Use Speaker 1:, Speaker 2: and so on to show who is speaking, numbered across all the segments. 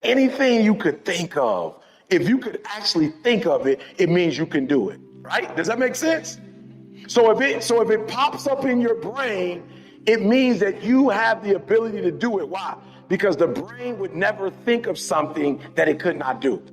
Speaker 1: Anything you could think of, if you could actually think of it, it means you can do it, right? Does that make sense? So if it pops up in your brain, it means that you have the ability to do it. Why? Because the brain would never think of something that it could not do.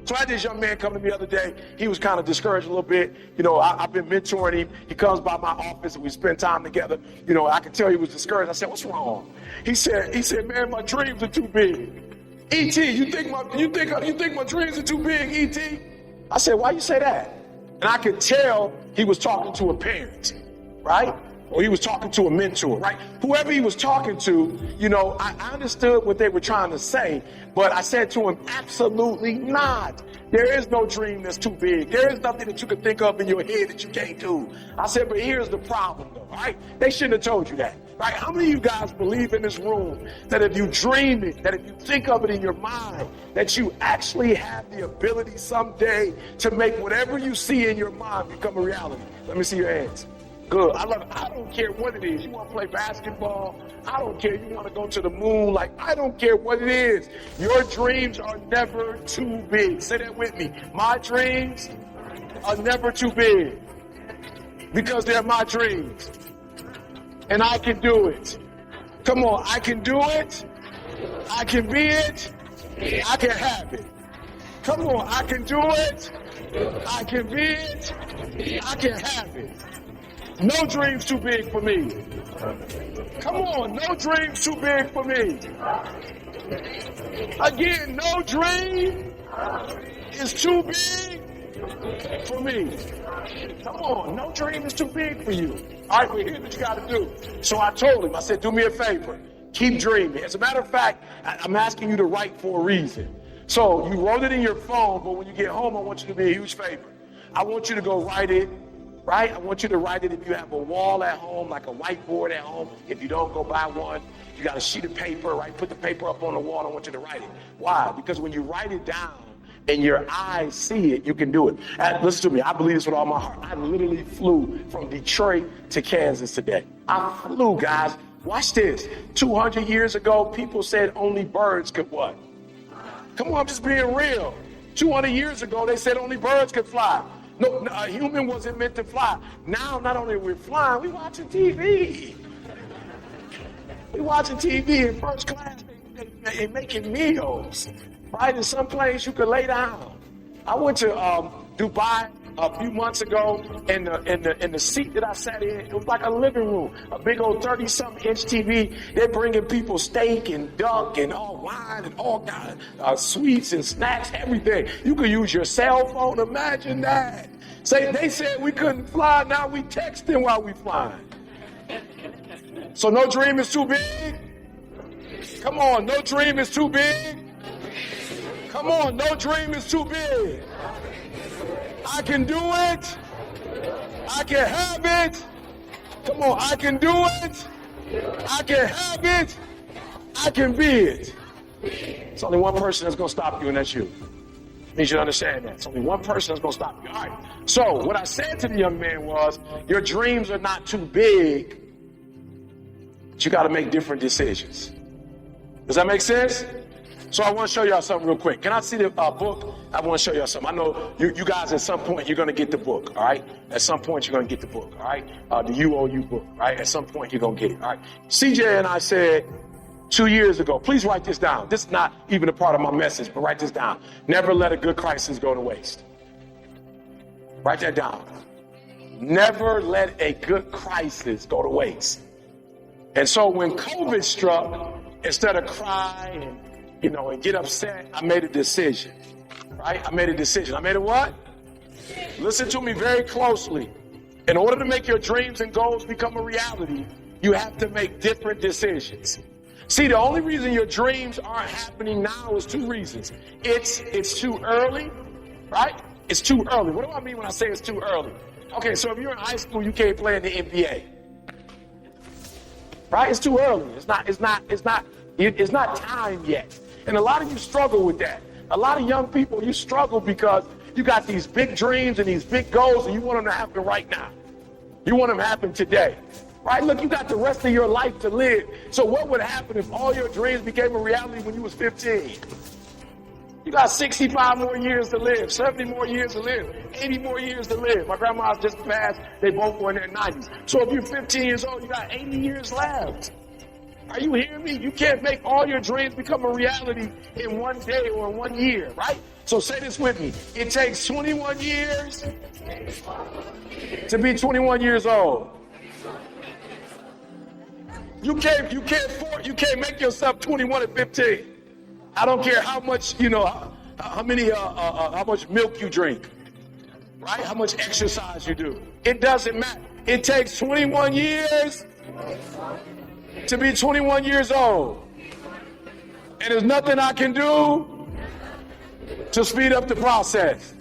Speaker 1: So I had this young man come to me the other day. He was kind of discouraged a little bit. You know, I've been mentoring him. He comes by my office and we spend time together. You know, I could tell he was discouraged. I said, "What's wrong?" He said, "Man, my dreams are too big." E.T., you think my dreams are too big, E.T.? I said, "Why you say that?" And I could tell he was talking to a parent, right? Or he was talking to a mentor, right? Whoever he was talking to, you know, I understood what they were trying to say, but I said to him, absolutely not. There is no dream that's too big. There is nothing that you can think of in your head that you can't do. I said, but here's the problem though, right? They shouldn't have told you that, right? How many of you guys believe in this room that if you dream it, that if you think of it in your mind, that you actually have the ability someday to make whatever you see in your mind become a reality? Let me see your hands. Good. I love it. I don't care what it is. You want to play basketball? I don't care. You want to go to the moon? Like, I don't care what it is. Your dreams are never too big. Say that with me. My dreams are never too big because they're my dreams. And I can do it. Come on. I can do it. I can be it. I can have it. Come on. I can do it. I can be it. I can have it. No dreams too big for me. Come on, no dreams too big for me. Again, no dream is too big for me. Come on, no dream is too big for you. All right, well, here's what you got to do. So I told him, I said, do me a favor. Keep dreaming. As a matter of fact, I'm asking you to write for a reason. So you wrote it in your phone, but when you get home, I want you to be a huge favor. I want you to go write it. Right? I want you to write it if you have a wall at home, like a whiteboard at home. If you don't, go buy one. You got a sheet of paper, right? Put the paper up on the wall. I want you to write it. Why? Because when you write it down and your eyes see it, you can do it. And listen to me. I believe this with all my heart. I literally flew from Detroit to Kansas today. I flew, guys. Watch this. 200 years ago, people said only birds could what? Come on, I'm just being real. 200 years ago, they said only birds could fly. No, a human wasn't meant to fly. Now, not only are we flying, we watching TV. We watching TV in first class. They making meals, right? In some place you could lay down. I went to Dubai a few months ago, and the seat that I sat in, it was like a living room, a big old 30-something inch TV. They're bringing people steak and duck and all wine and all kinds of sweets and snacks, everything. You could use your cell phone. Imagine that. Say they said we couldn't fly. Now we texting while we flying. So no dream is too big. Come on, no dream is too big. Come on, no dream is too big. I can do it. I can have it. Come on, I can do it. I can have it. I can be it. It's only one person that's going to stop you, and that's you. You should understand that. It's only one person that's going to stop you. All right. So what I said to the young man was, your dreams are not too big, but you got to make different decisions. Does that make sense? So I want to show y'all something real quick. Can I see the book? I want to show y'all something. I know you guys at some point you're going to get the book, all right? At some point you're going to get the book, all right? The UOU book, right? At some point you're going to get it, all right? CJ and I said 2 years ago, please write this down. This is not even a part of my message, but write this down. Never let a good crisis go to waste. Write that down. Never let a good crisis go to waste. And so when COVID struck, instead of crying and get upset, I made a decision, right? I made a decision. I made a what? Listen to me very closely. In order to make your dreams and goals become a reality, you have to make different decisions. See, the only reason your dreams aren't happening now is two reasons. It's too early, right? It's too early. What do I mean when I say it's too early? Okay, so if you're in high school, you can't play in the NBA. Right? It's too early. It's not time yet. And a lot of you struggle with that. A lot of young people, you struggle because you got these big dreams and these big goals and you want them to happen right now. You want them to happen today. Right? Look, you got the rest of your life to live. So what would happen if all your dreams became a reality when you was 15? You got 65 more years to live, 70 more years to live, 80 more years to live. My grandma just passed. They both were in their 90s. So if you're 15 years old, you got 80 years left. Are you hearing me? You can't make all your dreams become a reality in one day or in 1 year, right? So say this with me. It takes 21 years to be 21 years old. You can't make yourself 21 at 15. I don't care how much, how much milk you drink, right? How much exercise you do. It doesn't matter. It takes 21 years to be 21 years old. And there's nothing I can do to speed up the process.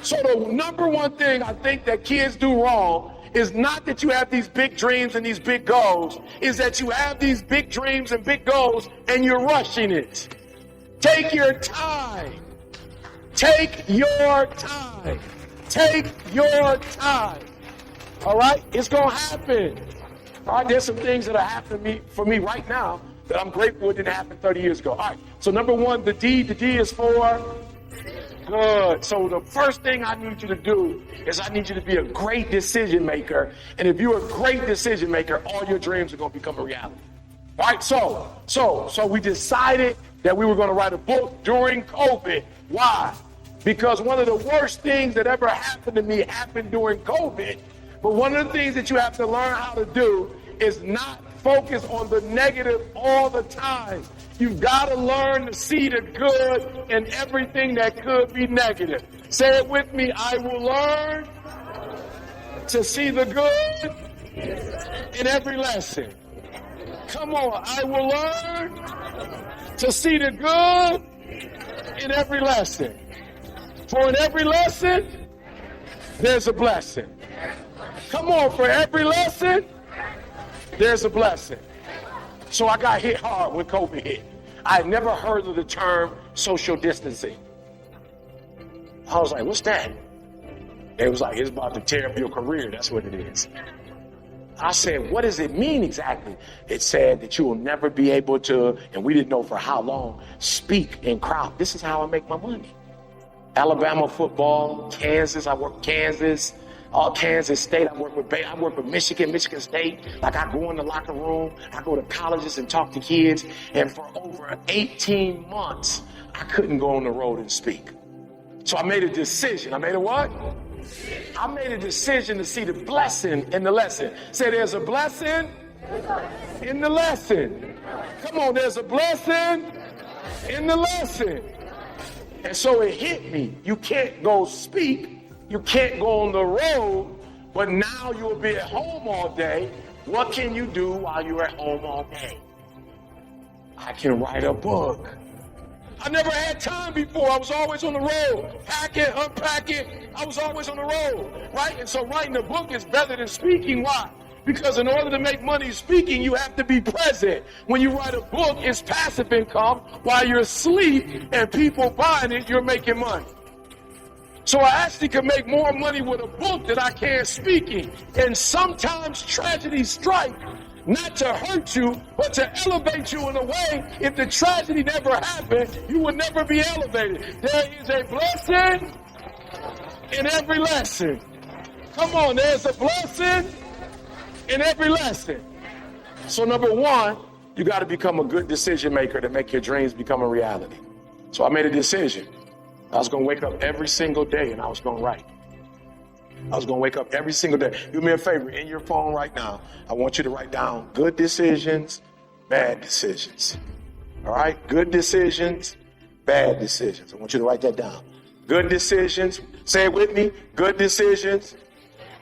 Speaker 1: So the number one thing I think that kids do wrong is not that you have these big dreams and these big goals, is that you have these big dreams and big goals and you're rushing it. Take your time. Take your time. Take your time. All right? It's going to happen. All right? There's some things that are happening for me right now that I'm grateful it didn't happen 30 years ago. All right. So number one, the D is for good. So the first thing I need you to do is I need you to be a great decision maker. And if you're a great decision maker, all your dreams are going to become a reality. All right. So we decided that we were going to write a book during COVID. Why? Because one of the worst things that ever happened to me happened during COVID. But one of the things that you have to learn how to do is not focus on the negative all the time. You've got to learn to see the good in everything that could be negative. Say it with me. I will learn to see the good in every lesson. Come on. I will learn to see the good in every lesson. For in every lesson, there's a blessing. Come on. For every lesson, there's a blessing. So I got hit hard when COVID hit. I had never heard of the term social distancing. I was like, what's that? It was like, it's about to tear up your career. That's what it is. I said, what does it mean exactly? It said that you will never be able to, and we didn't know for how long, speak in crowd. This is how I make my money. Alabama football, Kansas, I work Kansas. Kansas State, I work with Michigan State. Like I go in the locker room, I go to colleges and talk to kids. And for over 18 months, I couldn't go on the road and speak. So I made a decision. I made a what? I made a decision to see the blessing in the lesson. Say there's a blessing in the lesson. Come on, there's a blessing in the lesson. And so it hit me. You can't go speak. You can't go on the road, but now you'll be at home all day. What can you do while you're at home all day? I can write a book. I never had time before. I was always on the road. Pack it, unpack it. I was always on the road, right? And so writing a book is better than speaking. Why? Because in order to make money speaking, you have to be present. When you write a book, it's passive income. While you're asleep and people buying it, you're making money. So I actually can make more money with a book than I can speaking. And sometimes tragedies strike, not to hurt you, but to elevate you in a way. If the tragedy never happened, you would never be elevated. There is a blessing in every lesson. Come on, there's a blessing in every lesson. So number one, you got to become a good decision maker to make your dreams become a reality. So I made a decision. I was going to wake up every single day and I was going to write. I was going to wake up every single day. Do me a favor, in your phone right now, I want you to write down good decisions, bad decisions. All right? Good decisions, bad decisions. I want you to write that down. Good decisions, say it with me, good decisions,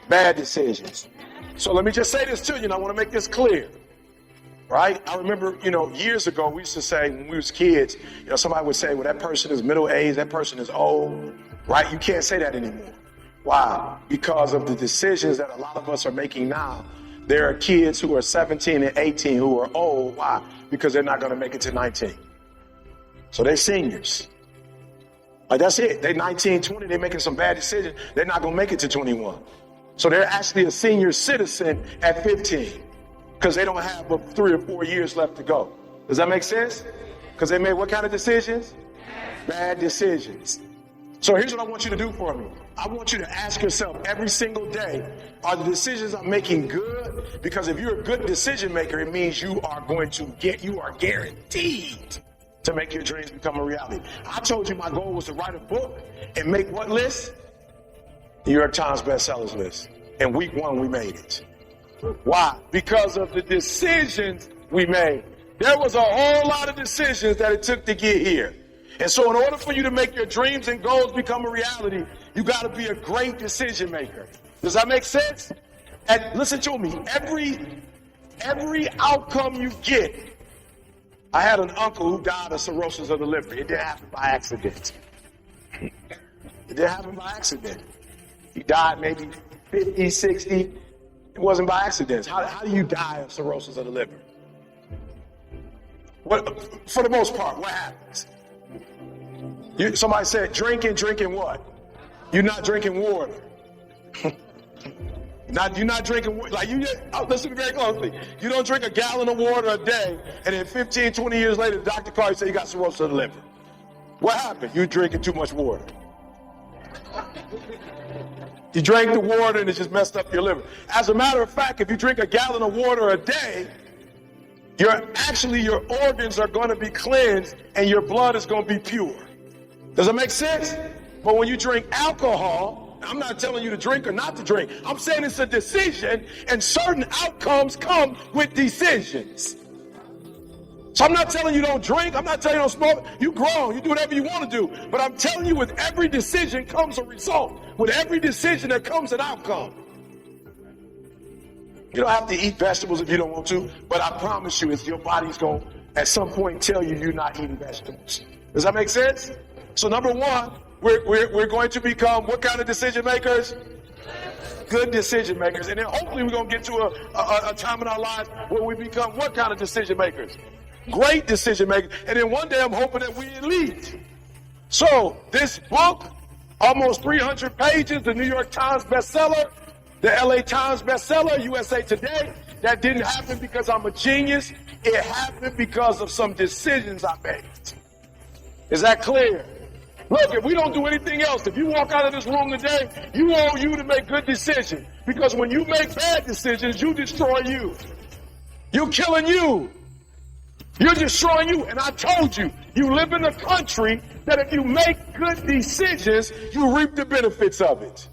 Speaker 1: bad decisions. So let me just say this to you, and I want to make this clear. Right? I remember, years ago, we used to say when we was kids, somebody would say, well, that person is middle-aged, that person is old, right? You can't say that anymore. Why? Because of the decisions that a lot of us are making now. There are kids who are 17 and 18 who are old. Why? Because they're not going to make it to 19. So they're seniors. Like, that's it. They're 19, 20, they're making some bad decisions. They're not going to make it to 21. So they're actually a senior citizen at 15 because they don't have but 3 or 4 years left to go. Does that make sense? Because they made what kind of decisions? Bad decisions. So here's what I want you to do for me. I want you to ask yourself every single day, are the decisions I'm making good? Because if you're a good decision maker, it means you are guaranteed to make your dreams become a reality. I told you my goal was to write a book and make what list? New York Times bestsellers list. And week 1, we made it. Why? Because of the decisions we made. There was a whole lot of decisions that it took to get here. And so in order for you to make your dreams and goals become a reality, you got to be a great decision maker. Does that make sense? And listen to me, every outcome you get. I had an uncle who died of cirrhosis of the liver. It didn't happen by accident. It didn't happen by accident. He died maybe 50, 60. It wasn't by accident. How do you die of cirrhosis of the liver? For the most part, what happens? Somebody said drinking what? You're not drinking water. You're not drinking water. Listen very closely. You don't drink a gallon of water a day, and then 15, 20 years later, the doctor calls you and says you got cirrhosis of the liver. What happened? You're drinking too much water. You drank the water and it just messed up your liver. As a matter of fact, if you drink a gallon of water a day, your organs are going to be cleansed and your blood is going to be pure. Does that make sense? But when you drink alcohol, I'm not telling you to drink or not to drink. I'm saying it's a decision, and certain outcomes come with decisions. So I'm not telling you don't drink. I'm not telling you don't smoke. You grown. You do whatever you want to do. But I'm telling you, with every decision comes a result. With every decision, there comes an outcome. You don't have to eat vegetables if you don't want to, but I promise you, your body's going to, at some point, tell you you're not eating vegetables. Does that make sense? So number 1, we're going to become what kind of decision makers? Good decision makers. And then hopefully we're going to get to a time in our lives where we become what kind of decision makers? Great decision makers. And then one day I'm hoping that we elite. So this book, almost 300 pages, the New York Times bestseller, the LA Times bestseller, USA Today, that didn't happen because I'm a genius. It happened because of some decisions I made. Is that clear? Look, if we don't do anything else, if you walk out of this room today, you want you to make good decisions. Because when you make bad decisions, you destroy you. You're killing you. You're destroying you. And I told you, you live in a country that if you make good decisions, you reap the benefits of it.